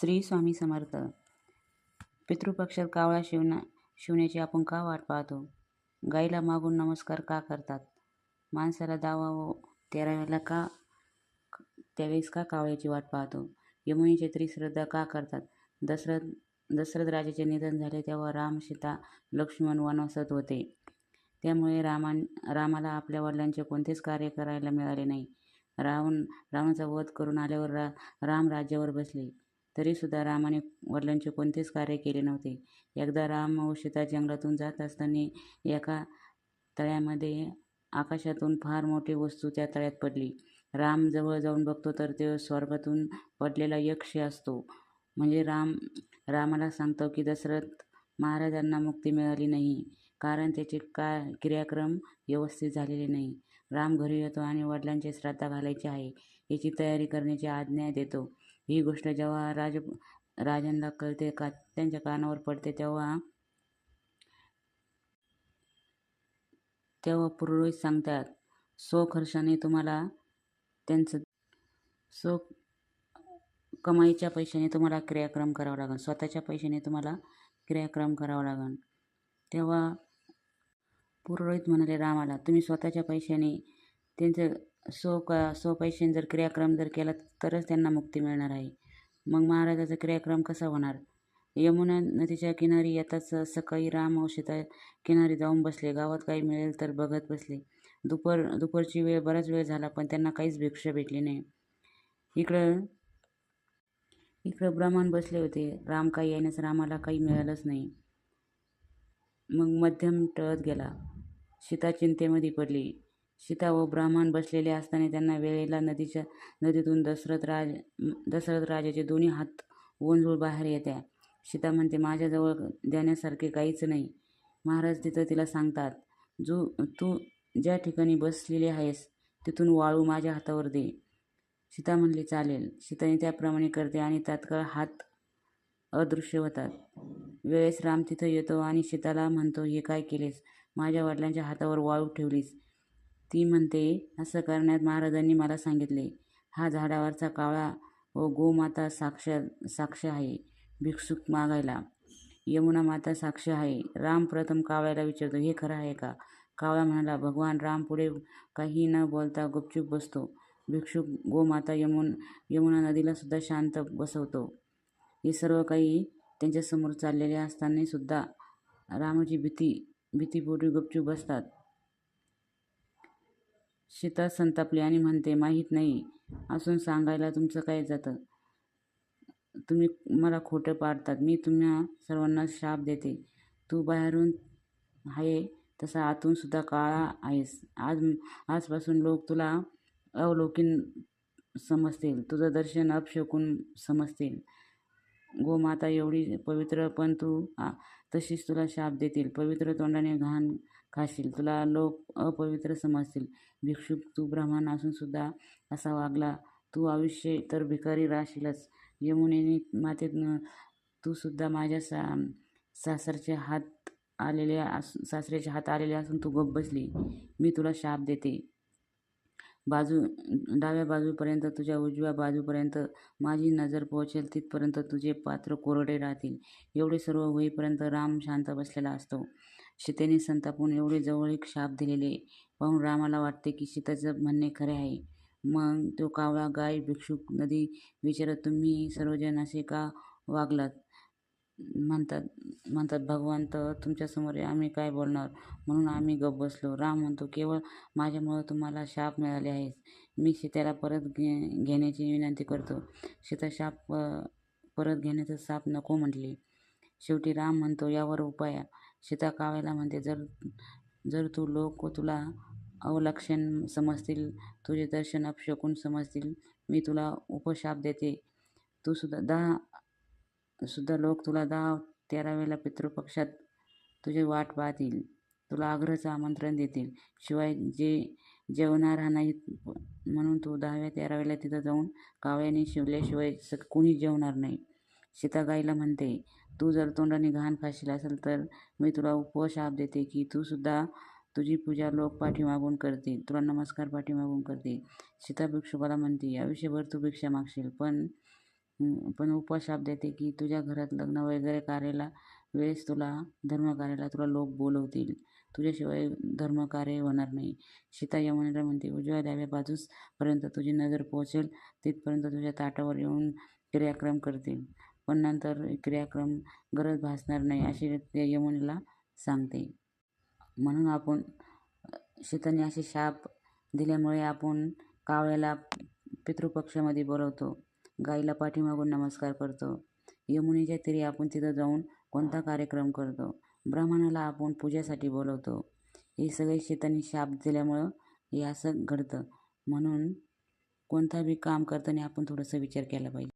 श्री स्वामी समर्थ. पितृपक्षात कावळा शिवण्याची आपण का वाट पाहतो? गाईला मागून नमस्कार का करतात? माणसाला दावा तेराव्याला त्यावेळेस का कावळ्याची वाट पाहतो? यमुनेची त्रिश्रद्धा का करतात? दशरथ राजाचे निधन झाले तेव्हा राम, सीता, लक्ष्मण वनवासात होते. त्यामुळे रामाला आपल्या वडिलांचे कोणतेच कार्य करायला मिळाले नाही. रावणाचा वध करून आल्यावर राम राज्यावर बसले. तरीसुद्धा रामाने वडिलांचे कोणतेच कार्य केले नव्हते. एकदा राम व सीता जंगलातून जात असताना एका तळ्यामध्ये आकाशातून फार मोठी वस्तू त्या तळ्यात पडली. राम जवळ जाऊन बघतो तर ते स्वर्गातून पडलेला यक्ष असतो. म्हणजे रामाला सांगतो की दशरथ महाराजांना मुक्ती मिळाली नाही, कारण त्याचे क्रियाक्रम व्यवस्थित झालेले नाही. राम घरी येतो आणि वडिलांची श्राद्ध घालायची आहे याची तयारी करण्याची आज्ञा देतो. ही गोष्ट जेव्हा राजांना कळते, त्यांच्या कानावर पडते, तेव्हा पुरोहित सांगतात, स्वखर्चाने तुम्हाला त्यांचं कमाईच्या पैशाने तुम्हाला क्रियाक्रम करावा लागेल, स्वतःच्या पैशाने तुम्हाला क्रियाक्रम करावा लागेल. तेव्हा पुरोहित म्हणाले रामाला, तुम्ही स्वतःच्या पैशाने त्यांचं स्वपैशाने जर क्रियाक्रम जर केला तरच त्यांना मुक्ती मिळणार आहे. मग महाराजाचा क्रियाक्रम कसा होणार? यमुना नदीच्या किनारी येताच सकाळी राम व सीता किनारी जाऊन बसले. गावात काही मिळेल तर बघत बसले. दुपारची वेळ, बराच वेळ झाला, पण त्यांना काहीच भिक्षा भेटली नाही. इकडं ब्राह्मण बसले होते. राम काही येण्यास रामाला काही मिळालंच नाही. मग मध्यम टळत गेला. सीता चिंतेमध्ये पडली. सीता व ब्राह्मण बसलेले असताना त्यांना वेळेला नदीतून दशरथ राजाचे दोन्ही हात ओंजळून बाहेर येत्या. सीता म्हणते, माझ्याजवळ देण्यासारखे काहीच नाही. महाराज तिला सांगतात, तू ज्या ठिकाणी बसलेली आहेस तिथून वाळू माझ्या हातावर दे. सीता म्हणली, चालेल. सीताने त्याप्रमाणे करते आणि तात्काळ हात अदृश्य होतात. वेळेस राम तिथं येतो आणि सीताला म्हणतो, हे काय केलेस? माझ्या वडिलांच्या हातावर वाळू ठेवलीस. ती म्हणते, असं करण्यात महाराजांनी मला सांगितले. हा झाडावरचा कावळा व गोमाता साक्ष आहे भिक्षुक मागायला. यमुना माता साक्ष आहे. राम प्रथम कावळ्याला विचारतो, हे खरं आहे का? कावळा म्हणाला, भगवान राम पुढे काही न बोलता गुपचूप बसतो. भिक्षुक गोमाता यमुना नदीला सुद्धा शांत बसवतो. हे सर्व काही त्यांच्यासमोर चाललेले असताना सुद्धा रामाची भीतीपोटी गुपचूप बसतात. सीता संतापली आणि म्हणते, माहीत नाही असून सांगायला तुमचं काय जातं? तुम्ही मला खोटं पाडतात. मी तुम्हा सर्वांना शाप देते. तू बाहेरून आहे तसा आतून सुद्धा काळा आहेस. आजपासून लोक तुला अवलौकिक समजतील, तुझं दर्शन अपशकुन समजतील. गोमाता एवढी पवित्र, पण तू तशीच तुला शाप देतील. पवित्र तोंडाने घाण खाशील, तुला लोक अपवित्र समजतील. भिक्षुक, तू ब्राह्मण असून सुद्धा असा वागला, तू आयुष्य तर भिकारी राहशीलच. यमुनेने मातेतनं तू सुद्धा माझ्या सासऱ्याचे हात आलेले असून तू गप्प बसली. मी तुला शाप देते. डाव्या बाजूपर्यंत, तुझ्या उजव्या बाजूपर्यंत माझी नजर पोहोचेल तिथपर्यंत तुझे पात्र कोरडे राहतील. एवढे सर्व होईपर्यंत राम शांत बसलेला असतो. सीतेने संतापून एवढे जवळीक शाप दिलेले पाहून रामाला वाटते की सीताचं म्हणणे खरे आहे. मग तो कावळा, गाय, भिक्षुक, नदी विचारत, तुम्ही सर्वजण असे का वागलात? म्हणतात भगवंत, तुमच्यासमोर आम्ही काय बोलणार, म्हणून आम्ही गप्प बसलो. राम म्हणतो, केवळ माझ्यामुळे तुम्हाला शाप मिळाले आहेत. मी सीतेला परत घेण्याची विनंती करतो. सीता शाप परत घेण्याचा साप नको म्हटली. शेवटी राम म्हणतो, यावर उपाय. सीता कावळ्याला म्हणते, जर लोक तुला अवलक्षण समजतील, तुझे दर्शन अपशकुन समजतील, मी तुला उपशाप देते. सुद्धा लोक तुला 13व्याला पितृपक्षात तुझे वाट पाहतील, तुला आग्रहाचं आमंत्रण देतील. शिवाय जेवणार नाहीत म्हणून तू 10व्या 13व्याला तिथं जाऊन कावळ्याने शिवल्याशिवाय कोणी जेवणार नाही. सीता गाईला म्हणते, तू जर तोंडाने घाण खाशील असेल तर मी तुला उपशाप देते की तू सुद्धा तुझी पूजा लोक पाठीमागून करतील, तुला नमस्कार पाठीमागून करतील. सीता भिक्षुकाला म्हणते, आयुष्यभर तू भिक्षा मागशील, पण पण उपशाप देते की तुझ्या घरात लग्न वगैरे कार्याला वेळेस धर्मकार्याला तुला लोक बोलवतील, तुझ्याशिवाय धर्मकार्य होणार नाही. सीता यमुनेला म्हणते, उजव्या डाव्या बाजूसपर्यंत तुझी नजर पोहोचेल तिथपर्यंत तुझ्या ताटावर येऊन क्रियाक्रम करतील, पण नंतर क्रियाक्रम गरज भासणार नाही अशी ते यमुनेला सांगते. म्हणून सीताने असे शाप दिल्यामुळे आपण कावळ्याला पितृपक्षामध्ये बोलवतो, गाईला पाठीमागून नमस्कार करतो, यमुनेच्या तीरी आपण तिथं जाऊन कोणता कार्यक्रम करतो, ब्राह्मणाला आपण पूजेसाठी बोलवतो. हे सगळे सीताने शाप दिल्यामुळं हे असं घडतं. म्हणून कोणता बी काम करताना आपण थोडंसं विचार केला पाहिजे.